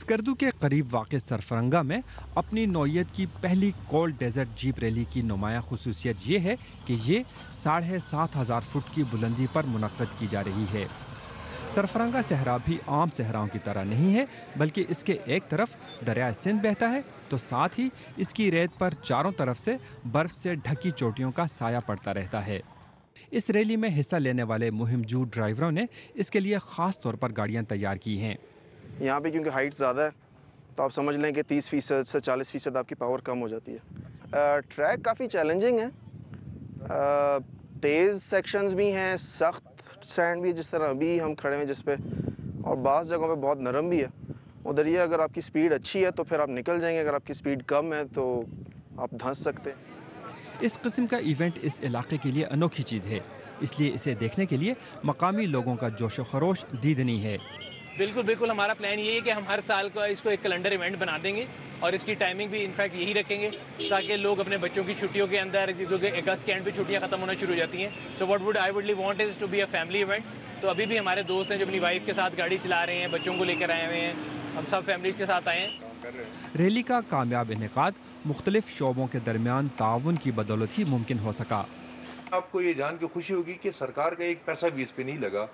اسکردو کے قریب واقع سرفرنگا میں اپنی نوعیت کی پہلی کولڈ ڈیزرٹ جیپ ریلی کی نمایاں خصوصیت یہ ہے کہ یہ 7,500 فٹ کی بلندی پر منعقد کی جا رہی ہے۔ سرفرنگا صحرا بھی عام صحراؤں کی طرح نہیں ہے، بلکہ اس کے ایک طرف دریائے سندھ بہتا ہے تو ساتھ ہی اس کی ریت پر چاروں طرف سے برف سے ڈھکی چوٹیوں کا سایہ پڑتا رہتا ہے۔ اس ریلی میں حصہ لینے والے مہم جو ڈرائیوروں نے اس کے لیے خاص طور پر گاڑیاں تیار کی ہیں۔ یہاں پہ کیونکہ ہائٹ زیادہ ہے تو آپ سمجھ لیں کہ 30% سے 40% آپ کی پاور کم ہو جاتی ہے۔ ٹریک کافی چیلنجنگ ہے، تیز سیکشنز بھی ہیں، سخت سینڈ بھی جس طرح ابھی ہم کھڑے ہیں جس پہ، اور بعض جگہوں پہ بہت نرم بھی ہے۔ ادھر یہ اگر آپ کی سپیڈ اچھی ہے تو پھر آپ نکل جائیں گے، اگر آپ کی سپیڈ کم ہے تو آپ دھنس سکتے ہیں۔ اس قسم کا ایونٹ اس علاقے کے لیے انوکھی چیز ہے، اس لیے اسے دیکھنے کے لیے مقامی لوگوں کا جوش و خروش دیدنی ہے۔ بالکل ہمارا پلان یہ ہے کہ ہم ہر سال کا اس کو ایک کیلنڈر ایونٹ بنا دیں گے اور اس کی ٹائمنگ بھی انفیکٹ یہی رکھیں گے تاکہ لوگ اپنے بچوں کی چھٹیوں کے اندر، کیونکہ اگست کے اینڈ پہ چھٹیاں ختم ہونا شروع ہو جاتی ہیں، so what I would want is to be a family event. تو ابھی بھی ہمارے دوست ہیں جو اپنی وائف کے ساتھ گاڑی چلا رہے ہیں، بچوں کو لے کر آئے ہوئے ہیں، ہم سب فیملیز کے ساتھ آئے ہیں۔ ریلی کا کامیاب انعقاد مختلف شعبوں کے درمیان تعاون کی بدولت ہی ممکن ہو سکا۔ آپ کو یہ جان کے خوشی ہوگی کہ سرکار کا ایک پیسہ بھی اس پہ نہیں لگا،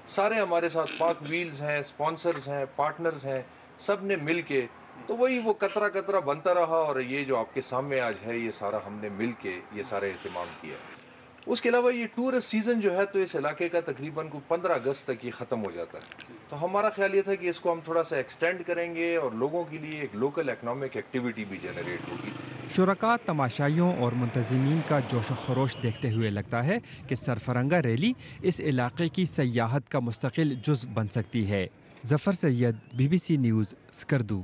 سارے ہمارے ساتھ پاک ویلز ہیں، سپانسرز ہیں، پارٹنرز ہیں، سب نے مل کے، تو وہی وہ قطرہ قطرہ بنتا رہا، اور یہ جو آپ کے سامنے آج ہے یہ سارا ہم نے مل کے یہ سارا اہتمام کیا۔ اس کے علاوہ یہ ٹورسٹ سیزن جو ہے تو اس علاقے کا تقریباً 15 اگست تک یہ ختم ہو جاتا ہے، تو ہمارا خیال یہ تھا کہ اس کو ہم تھوڑا سا ایکسٹینڈ کریں گے اور لوگوں کے لیے ایک لوکل اکنامک ایکٹیویٹی بھی جنریٹ ہوگی۔ شرکاء، تماشائیوں اور منتظمین کا جوش و خروش دیکھتے ہوئے لگتا ہے کہ سرفرنگا ریلی اس علاقے کی سیاحت کا مستقل جزو بن سکتی ہے۔ ظفر سید، BBC نیوز، اسکردو۔